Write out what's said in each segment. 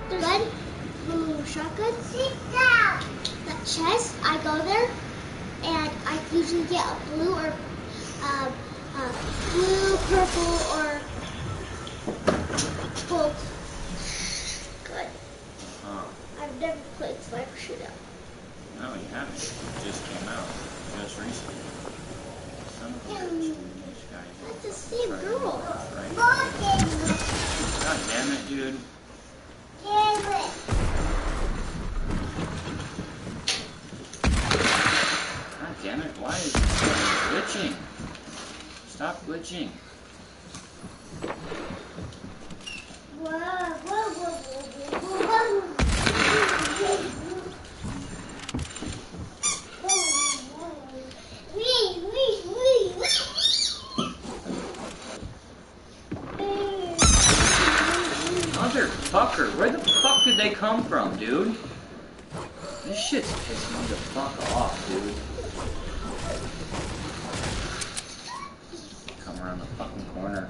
Gun, shotgun. That chest, I go there, and I usually get a blue or blue, purple, or gold. Good. I've never played Sniper Shootout. No, you haven't. It just came out. Just recently. Son of a bitch. This guy. That's the same girl. Right. God damn it, dude. God damn it, why is it glitching? Stop glitching. Motherfucker, where the fuck did they come from, dude? This shit's pissing me the fuck off, dude. Come around the fucking corner.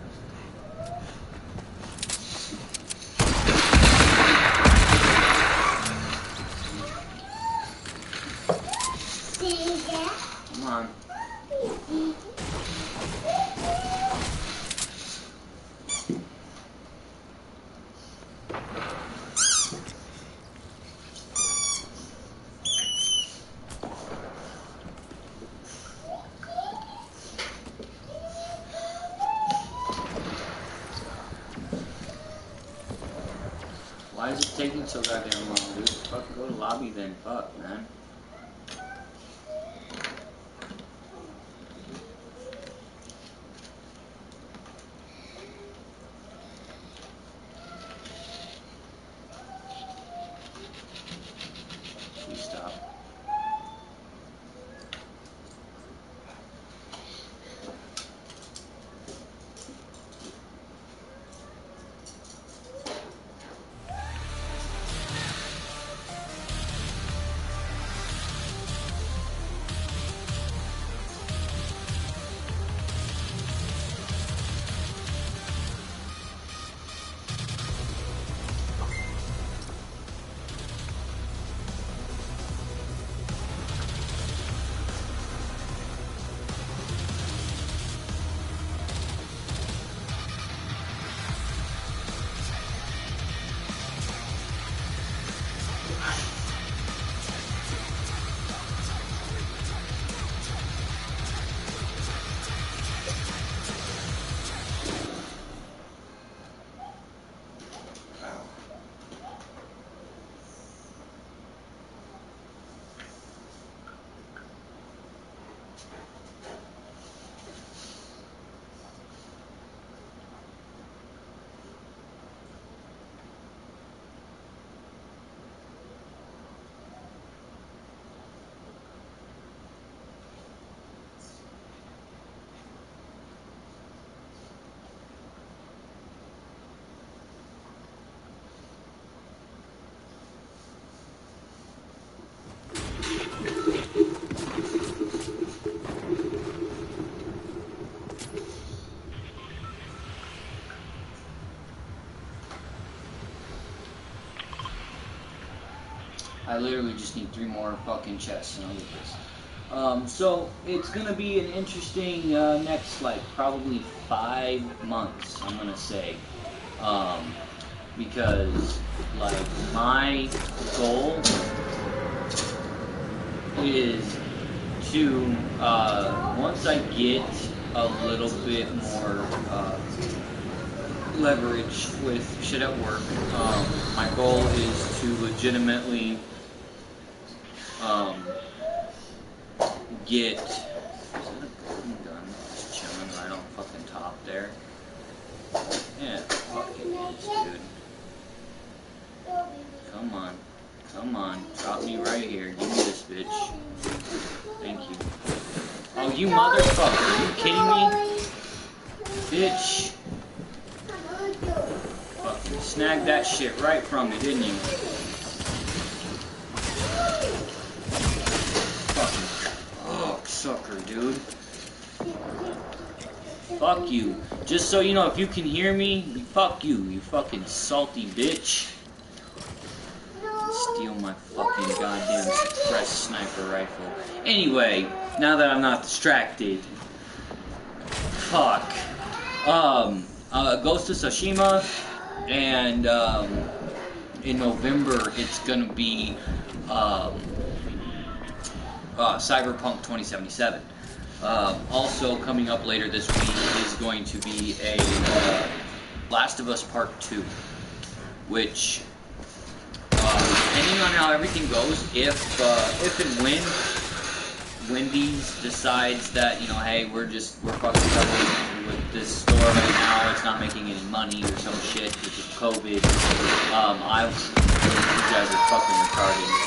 Come on. Why is it taking so goddamn long, dude? Fucking go to lobby then. Fuck, man. Please stop. I literally just need 3 more fucking chests and I'll get this. So it's gonna be an interesting next, like, probably 5 months, I'm gonna say. Because, like, my goal is to, once I get a little bit more leverage with shit at work, my goal is to legitimately get, is that a golden gun just chilling right on fucking top there? Yeah, fucking is, dude. Come on, come on, drop me right here, give me this bitch. Thank you. Oh, you motherfucker, are you kidding me? Bitch. Fucking snagged that shit right from me, didn't you? Fucking sucker, dude. Fuck you. Just so you know, if you can hear me, fuck you, you fucking salty bitch. Steal my fucking goddamn suppressed sniper rifle. Anyway, now that I'm not distracted. Fuck. Ghost of Tsushima, and in November it's gonna be Cyberpunk 2077. Also coming up later this week is going to be a Last of Us Part 2, which, depending on how everything goes, if and when Wendy's decides that, you know, hey, we're fucking struggling with this store right now, it's not making any money or some shit because of COVID, you guys are fucking retarded.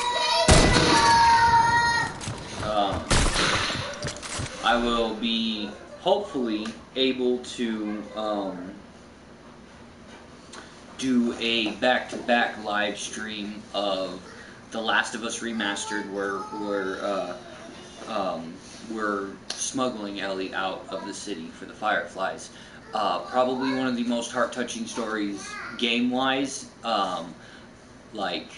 I will be hopefully able to do a back-to-back live stream of The Last of Us Remastered, where we're smuggling Ellie out of the city for the Fireflies. Probably one of the most heart-touching stories game-wise. Like,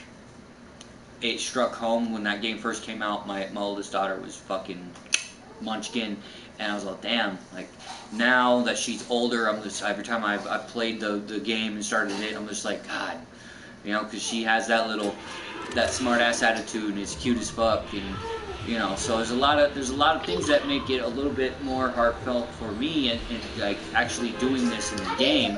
it struck home when that game first came out. My oldest daughter was fucking munchkin, and I was like, damn, like, now that she's older, I'm just, every time I've played the game and started it, I'm just like, God, you know, because she has that smart-ass attitude, and it's cute as fuck, and, you know, so there's a lot of things that make it a little bit more heartfelt for me, and like, actually doing this in the game.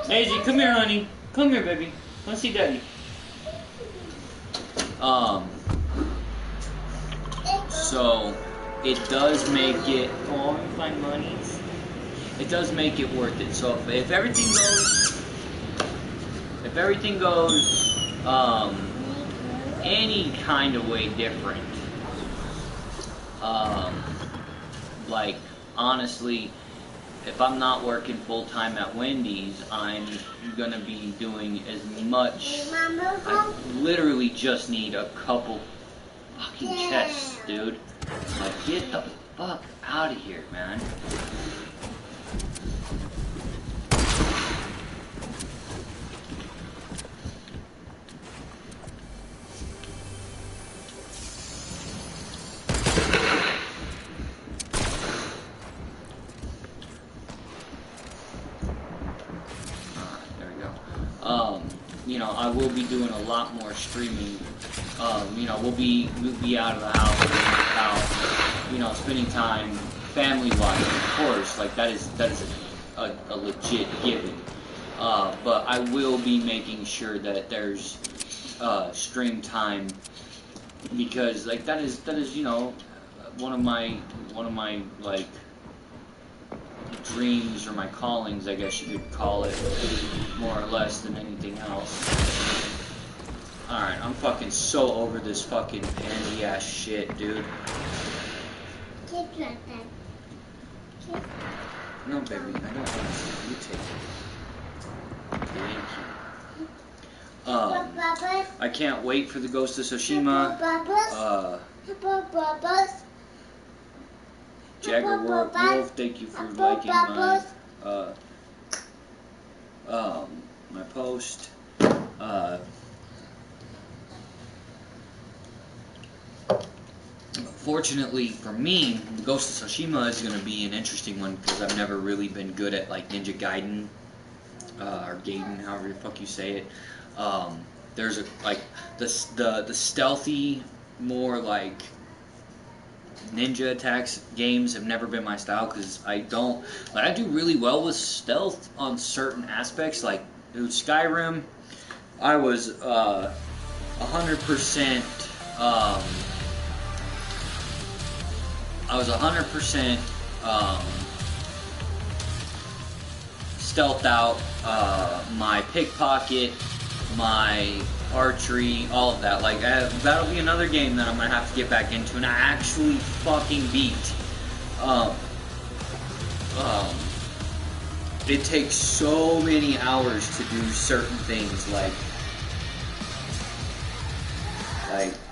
Daisy, come here, honey. Come here, baby. Let's see Daddy. So it does make it. Oh, you find monies. It does make it worth it. So if everything goes, any kind of way different, like, honestly, if I'm not working full-time at Wendy's, I'm gonna be doing as much. I literally just need a couple fucking chests, dude. Like, get the fuck out of here, man. You know, I will be doing a lot more streaming. You know, we'll be out of the house, you know, spending time family-wise, of course. Like, that is a legit given. But I will be making sure that there's stream time, because like that is you know, one of my like dreams, or my callings, I guess you could call it, more or less than anything else. Alright, I'm fucking so over this fucking pansy ass shit, dude. Take that. No, baby, I don't want to. You take it. Thank you. I can't wait for the Ghost of Tsushima. Jagger Wolf, thank you for liking my post. Fortunately for me, the Ghost of Tsushima is going to be an interesting one, because I've never really been good at like Ninja Gaiden, or Gaiden, however the fuck you say it. There's a like the stealthy, more like ninja attacks games have never been my style, because I do really well with stealth on certain aspects. Like, dude, Skyrim, I was 100% stealthed out my pickpocket, my archery, all of that. Like, that'll be another game that I'm gonna have to get back into, and I actually fucking beat. It takes so many hours to do certain things. Like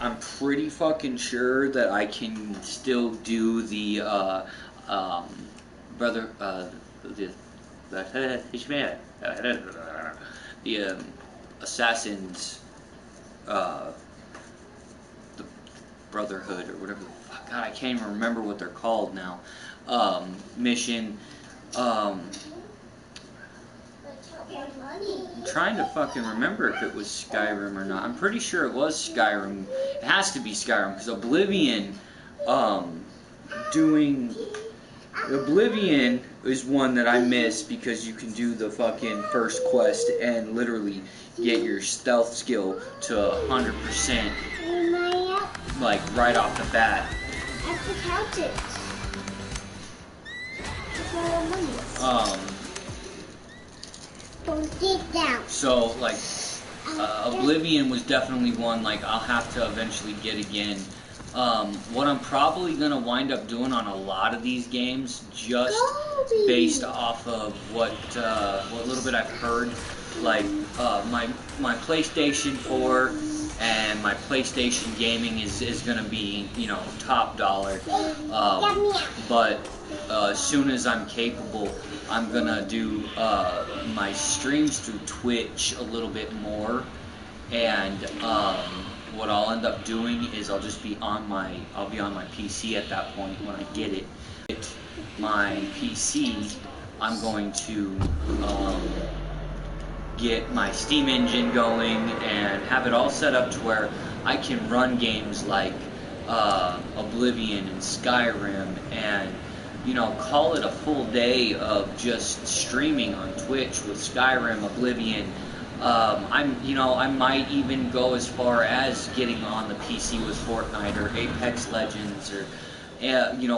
I'm pretty fucking sure that I can still do the brother, the assassins, the Brotherhood or whatever the fuck. God, I can't even remember what they're called now. Mission. I'm trying to fucking remember if it was Skyrim or not. I'm pretty sure it was Skyrim. It has to be Skyrim because Oblivion, Oblivion is one that I miss because you can do the fucking first quest and literally get your stealth skill to 100%, like right off the bat. I have to count it. Don't dig down. So like, Oblivion was definitely one like I'll have to eventually get again. What I'm probably gonna wind up doing on a lot of these games, just based off of what little bit I've heard, like my PlayStation 4 and my PlayStation Gaming is gonna be, you know, top dollar. But as soon as I'm capable, I'm gonna do my streams through Twitch a little bit more, and what I'll end up doing is I'll be on my PC at that point when I get it. My PC, I'm going to get my Steam engine going and have it all set up to where I can run games like Oblivion and Skyrim, and you know, call it a full day of just streaming on Twitch with Skyrim, Oblivion. I might even go as far as getting on the PC with Fortnite or Apex Legends, or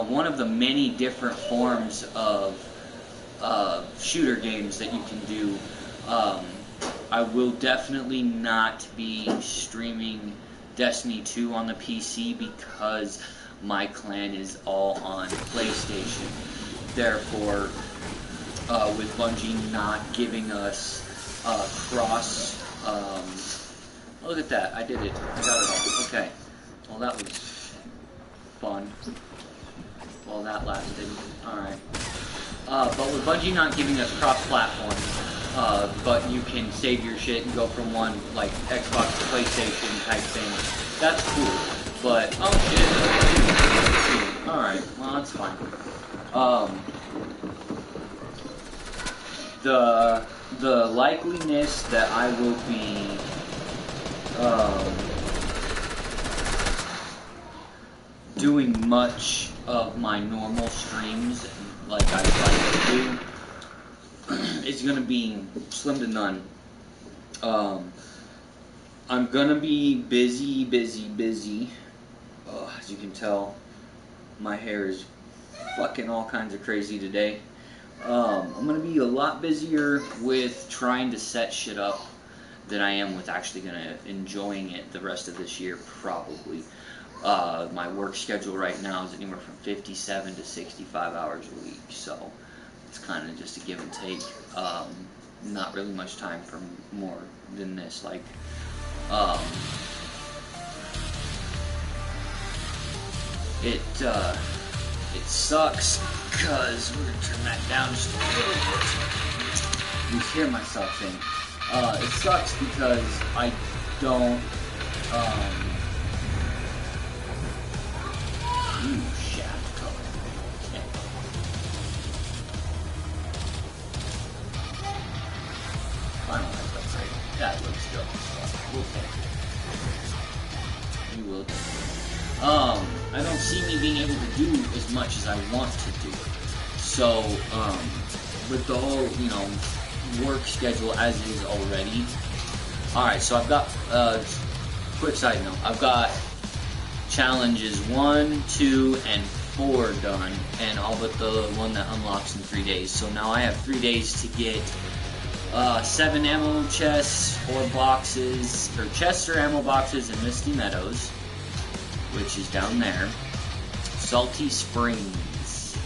one of the many different forms of shooter games that you can do. I will definitely not be streaming Destiny 2 on the PC because my clan is all on PlayStation. Therefore, with Bungie not giving us cross, look at that, I did it, I got it all. Okay, well that was fun while that lasted. Alright. But with Bungie not giving us cross-platform, but you can save your shit and go from one, like, Xbox to PlayStation type thing, that's cool. But, oh shit. Alright, well that's fine. The likeliness that I will be, doing much of my normal streams like I like to do is gonna be slim to none. I'm gonna be busy. As you can tell, my hair is fucking all kinds of crazy today. I'm gonna be a lot busier with trying to set shit up than I am with actually gonna enjoying it the rest of this year, probably. My work schedule right now is anywhere from 57 to 65 hours a week, so it's kind of just a give and take. Not really much time for more than this. Like, it sucks because we're gonna turn that down just a little bit. You hear myself think. It sucks because I don't. Ooh, shaft color. Okay. Finalize upgrade. That looks dope as fuck. We'll take it. We will take it. I don't see me being able to do as much as I want to do. So, with the whole, work schedule as is already. Alright, so I've got, quick side note, I've got challenges 1, 2, and 4 done, and all but the one that unlocks in 3 days. So now I have 3 days to get 7 ammo chests, 4 boxes, or chests or ammo boxes in Misty Meadows, which is down there. Salty Springs.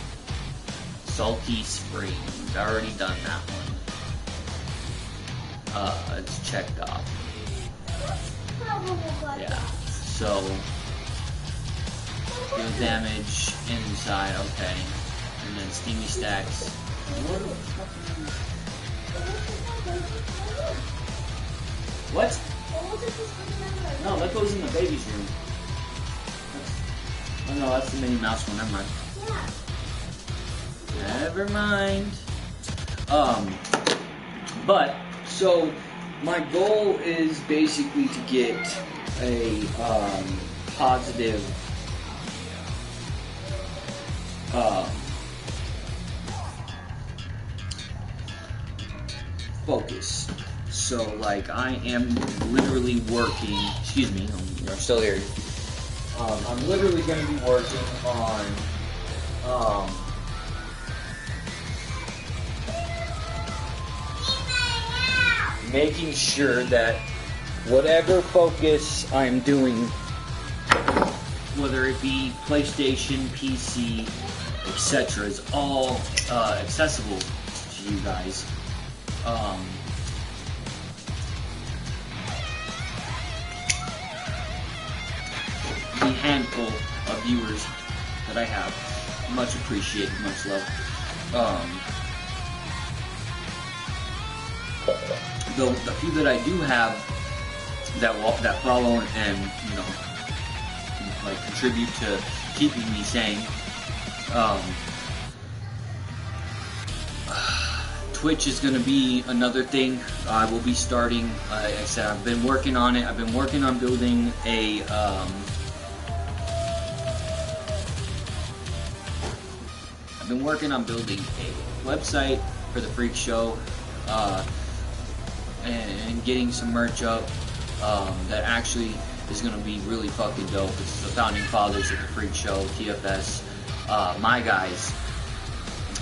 Salty Springs. I already done that one. It's checked off. Yeah. So, deal damage inside, okay. and then steamy stacks. What? No, that goes in the baby's room. Oh no, that's the Minnie Mouse one. Never mind. Yeah. Never mind. But so my goal is basically to get a positive focus. So like I am literally working. Excuse me, I'm still here. I'm literally going to be working on making sure that whatever focus I'm doing, whether it be PlayStation, PC, etc., is all accessible to you guys. The handful of viewers that I have, much appreciated, much love. The few that I do have that follow and like contribute to keeping me sane. Twitch is going to be another thing I will be starting. Like I said, I've been working on it. I've been working on building a website for the Freak Show, and getting some merch up that actually is going to be really fucking dope. It's the founding fathers of the Freak Show, TFS, my guys.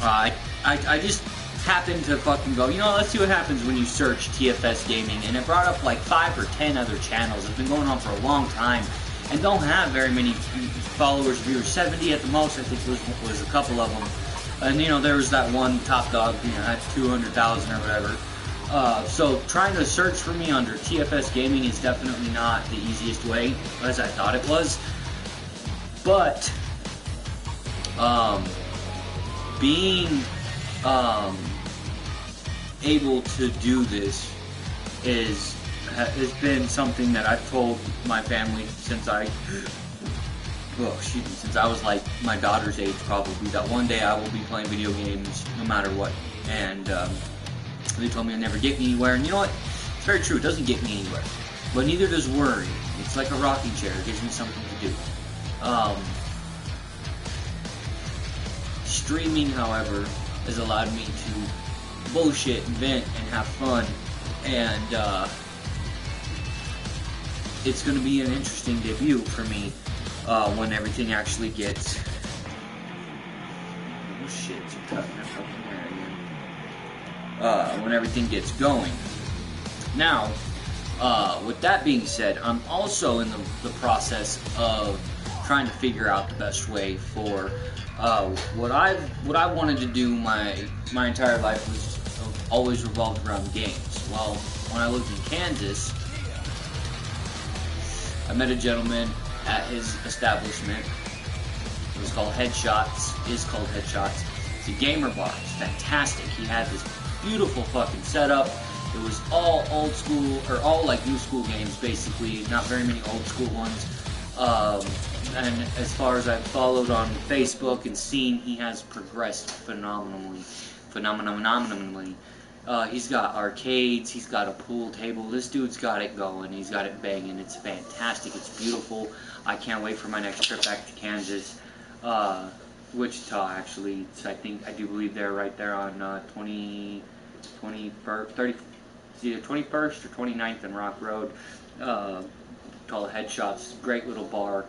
I just happened to fucking go, let's see what happens when you search TFS Gaming, and it brought up like 5 or 10 other channels. It's been going on for a long time and don't have very many followers, viewers. 70 at the most, I think was a couple of them. And there was that one top dog, that's 200,000 or whatever. So trying to search for me under TFS Gaming is definitely not the easiest way, as I thought it was. But being able to do this has been something that I've told my family since I was like my daughter's age, probably, that one day I will be playing video games no matter what. And they told me it'll never get me anywhere, and you know what? It's very true, it doesn't get me anywhere. But neither does worry. It's like a rocking chair, it gives me something to do. Streaming, however, has allowed me to bullshit, vent, and have fun, and it's going to be an interesting debut for me when everything actually gets... Oh shit, it's cutting that fucking hair again. When everything gets going. Now, with that being said, I'm also in the process of trying to figure out the best way for what I wanted to do my entire life was always revolved around games. Well, when I lived in Kansas, I met a gentleman at his establishment. It was called Headshots. It's a gamer bar. It's fantastic. He had this beautiful fucking setup. It was all old school, or all like new school games basically, not very many old school ones. And as far as I've followed on Facebook and seen, he has progressed phenomenally. He's got arcades, he's got a pool table. This dude's got it going, he's got it banging. It's fantastic, it's beautiful. I can't wait for my next trip back to Kansas. Wichita, actually. I do believe they're right there on 21st, it's either 21st or 29th and Rock Road. Called Headshots. Great little bar.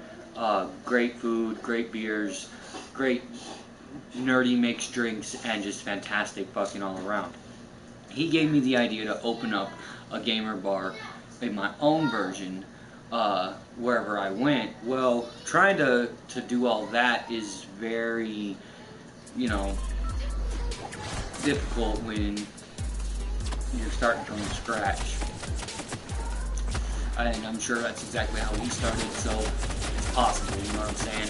Great food, great beers, great nerdy mixed drinks, and just fantastic fucking all around. He gave me the idea to open up a gamer bar in my own version wherever I went. Well, trying to do all that is very, difficult when you're starting from scratch. And I'm sure that's exactly how he started, so it's possible, you know what I'm saying?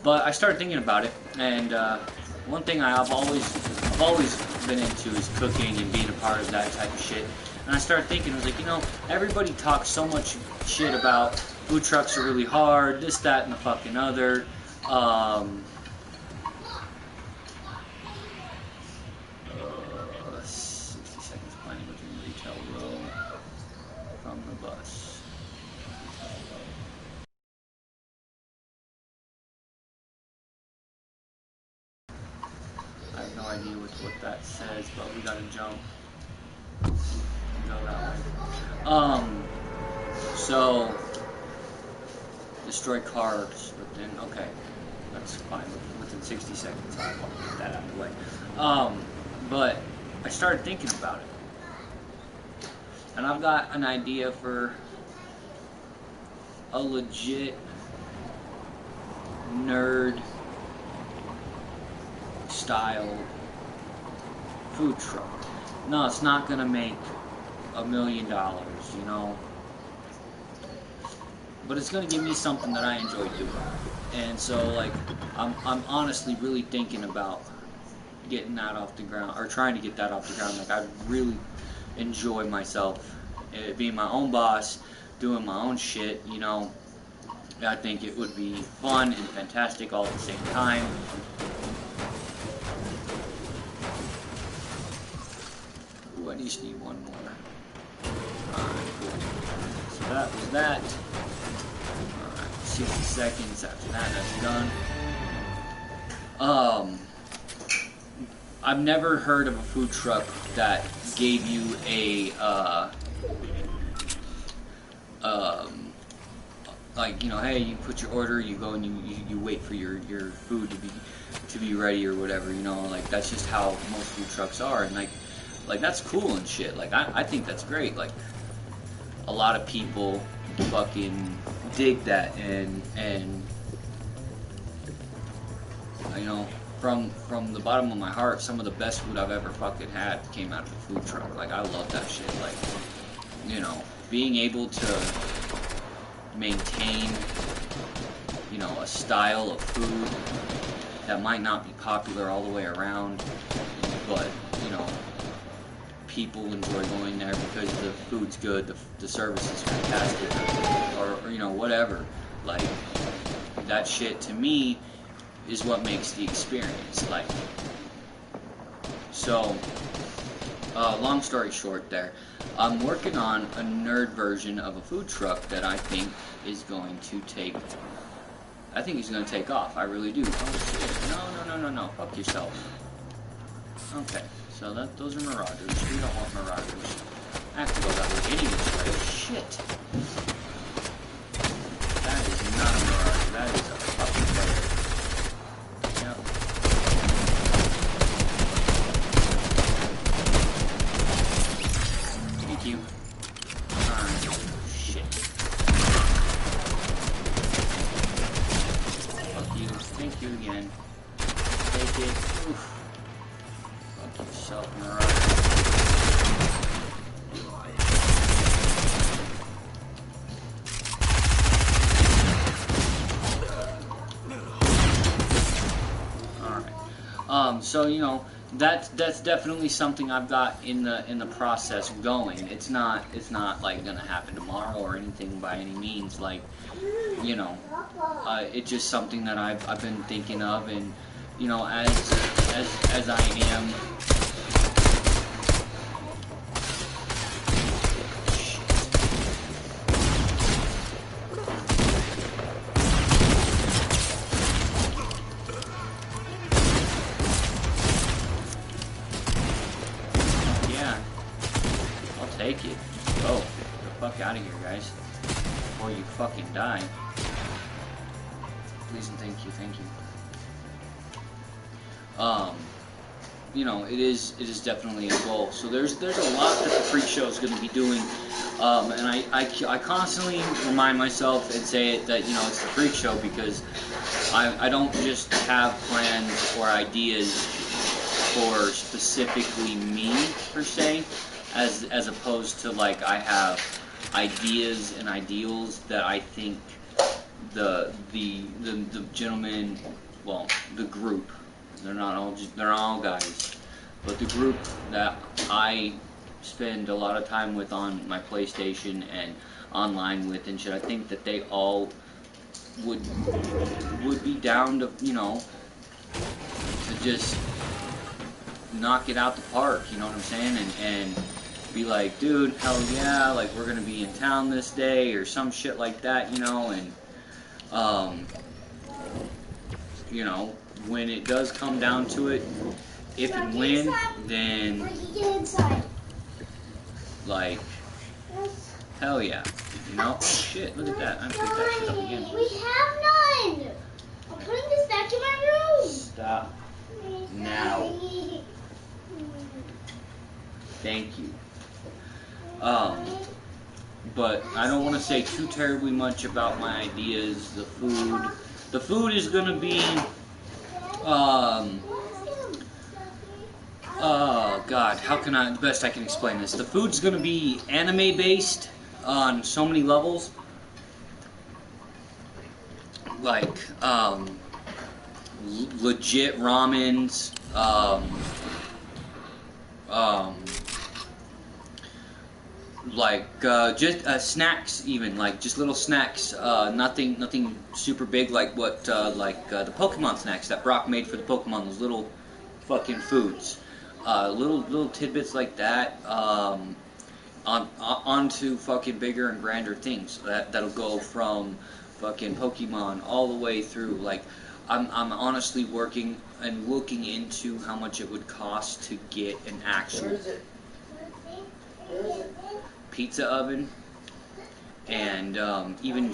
But I started thinking about it, and one thing I've always been into is cooking and being a part of that type of shit. And I started thinking, I was like, you know, everybody talks so much shit about food trucks are really hard, this, that, and the fucking other. 60 seconds planning between retail row from the bus. I have no idea what that says, but we gotta jump. Go that way. So destroy cars within. Okay, that's fine. Within 60 seconds, I'll get that out of the way. But I started thinking about it, and I've got an idea for a legit nerd style food truck. No, it's not gonna make $1 million, you know, but it's gonna give me something that I enjoy doing. And so, like, I'm honestly really thinking about getting that off the ground, or trying to get that off the ground. Like, I really enjoy myself being my own boss, doing my own shit, you know. I think it would be fun and fantastic all at the same time. Ooh, I just need one more. Alright, cool. So that was that. Alright, 60 seconds after that, that's done. I've never heard of a food truck that gave you a, like, you know, hey, you put your order, you go and you wait for your food to be ready or whatever, you know, like, that's just how most food trucks are, and like that's cool and shit. Like, I think that's great. Like, a lot of people fucking dig that, and you know, from the bottom of my heart, some of the best food I've ever fucking had came out of a food truck. Like, I love that shit. Like, you know, being able to maintain, you know, a style of food that might not be popular all the way around, but, you know, people enjoy going there because the food's good, the service is fantastic, or you know, whatever. Like, that shit to me is what makes the experience. Like, so long story short, there, I'm working on a nerd version of a food truck that I think is going to take. I think he's going to take off. I really do. Oh shit! No! Fuck yourself. Okay. So those are Marauders. We don't want Marauders. I have to go that way anyways, right? Shit. That is not a Marauder. That is a fucking player. Yep. Thank you. Alright. Shit. Fuck you. Thank you again. Take it. Oof. Yourself, Marauder. Alright. So, you know, that's definitely something I've got in the process going. It's not like gonna happen tomorrow or anything by any means. Like, you know, it's just something that I've been thinking of, and you know, as I am. Take it. Go. Get the fuck out of here, guys. Before you fucking die. Please and thank you. You know, it is definitely a goal. So there's a lot that the freak show is going to be doing, and I constantly remind myself and say it that, you know, it's the freak show, because I don't just have plans or ideas for specifically me per se, as opposed to, like, I have ideas and ideals that I think the gentleman, well, the group, They're not all guys. But the group that I spend a lot of time with on my PlayStation and online with and shit, I think that they all would be down to, you know, to just knock it out the park, you know what I'm saying? And be like, dude, hell yeah, like we're gonna be in town this day or some shit like that, you know, and you know, when it does come down to it, if and when, then like hell yeah, you know. Oh shit, look at that, I picked that shit up again. We have none. I'm putting this back in my room. Stop now. Thank you. But I don't want to say too terribly much about my ideas. The food is gonna be, God, how can I, best I can explain this? The food's gonna be anime based on so many levels. Like, legit ramens, like just snacks, even like just little snacks. Nothing super big like what the Pokemon snacks that Brock made for the Pokemon. Those little fucking foods, little tidbits like that. Onto fucking bigger and grander things that'll go from fucking Pokemon all the way through. Like, I'm honestly working and looking into how much it would cost to get an actual pizza oven, and even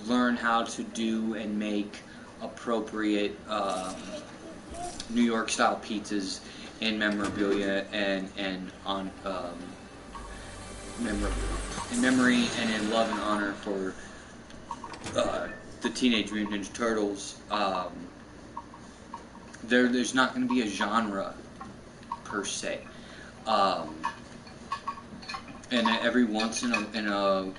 learn how to do and make appropriate New York style pizzas and memorabilia and on in memory and in love and honor for the Teenage Mutant Ninja Turtles. There's not going to be a genre per se. And every once in a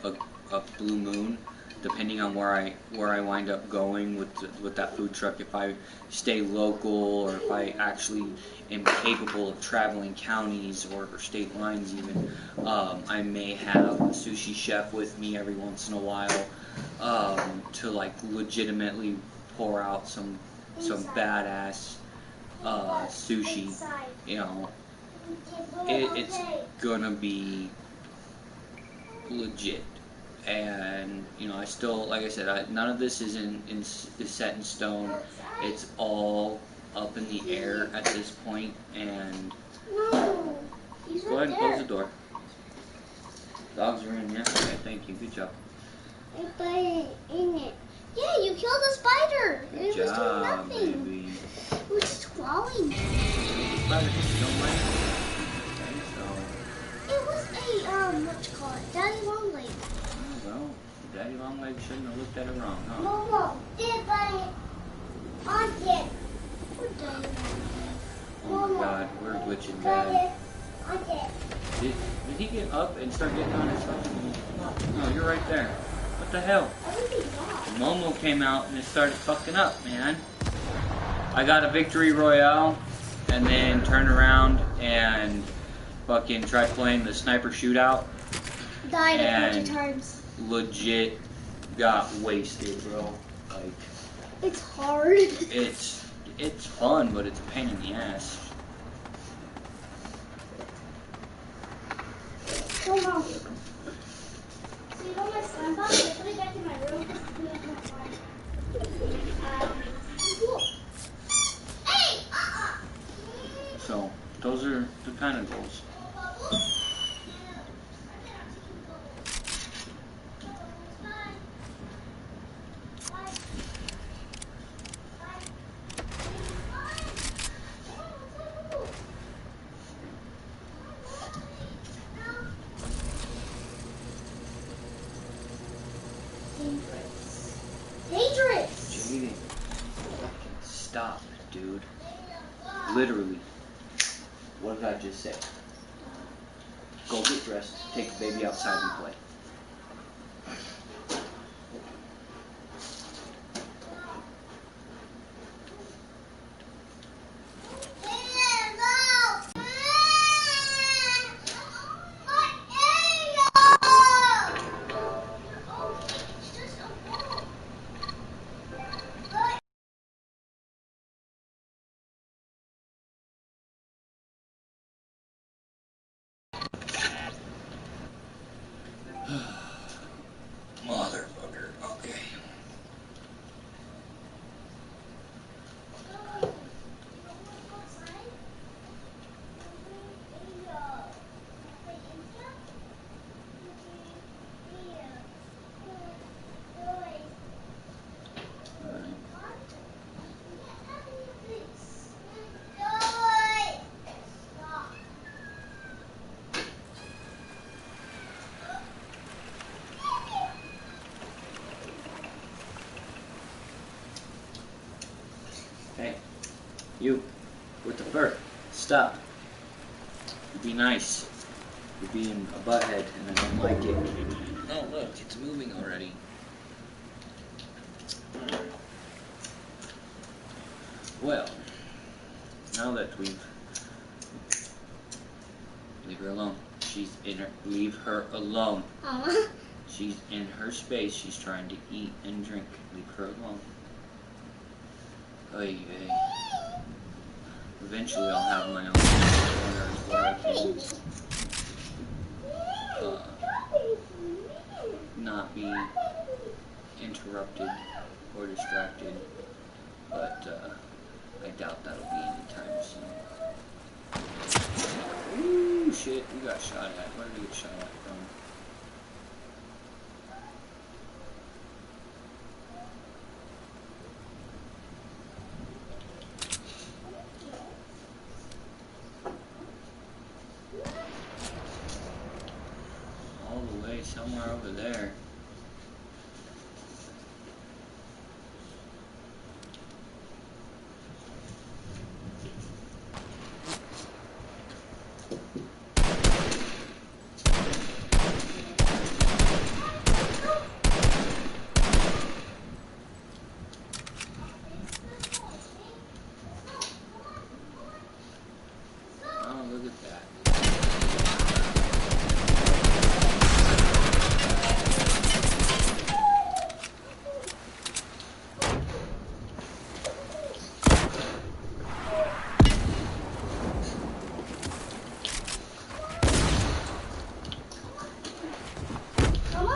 blue moon, depending on where I wind up going with that food truck, if I stay local or if I actually am capable of traveling counties or state lines even, I may have a sushi chef with me every once in a while to like legitimately pour out some badass sushi. You know, it's gonna be legit. And you know, I still, like I said, none of this is is set in stone. It's all up in the air at this point. And No, go ahead and close the door. Dogs are in, yeah. Okay, thank you. Good job. I put it in it. Yeah, you killed a spider. Good It was job, doing nothing. baby. It was just crawling. Spider, you don't like it? Okay, so. It was a what you call it, daddy long leg. Oh, well, Daddy Longlegs shouldn't have looked at it wrong, huh? No, did but I did. Poor daddy Oh my God, we're glitching bad. I did. Did he get up and start getting on his phone? No, you're right there. What the hell? Momo came out and it started fucking up, man. I got a victory royale and then turned around and fucking tried playing the sniper shootout. Died a bunch and of times. legit got wasted, bro. Like, It's hard. it's fun, but it's a pain in the ass. Come on. So you know my slime box? I put it back in my room. Cool. Hey! So those are the kind of goals. Dangerous. Jaden, stop, dude. Literally. What did I just say? Go get dressed, take the baby outside and play. You, with the fur, stop. Be nice. You're being a butthead, and I don't like it. Oh, look, it's moving already. Well, now that we've... Leave her alone. She's in her... Leave her alone. She's in her space. She's trying to eat and drink. Leave her alone. Oy vey. Eventually I'll have my own corners where I can not be interrupted or distracted, but I doubt that'll be anytime soon. Ooh, shit, we got shot at. Where did we get shot at from? All the way somewhere over there. Oh, look at that. Come on.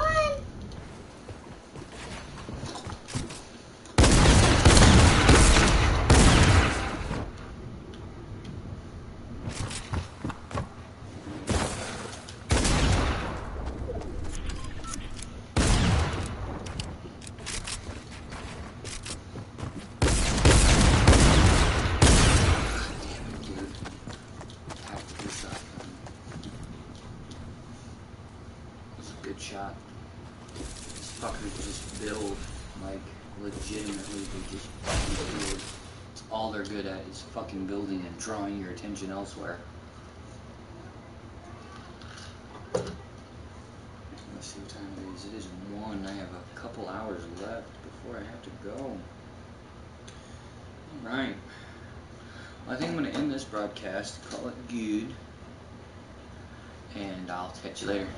Good shot. These fuckers just build, like, legitimately, they just fucking build. It's all they're good at is fucking building and drawing your attention elsewhere. Let's see what time it is. It is 1. I have a couple hours left before I have to go. Alright. Well, I think I'm going to end this broadcast, call it good, and I'll catch you later.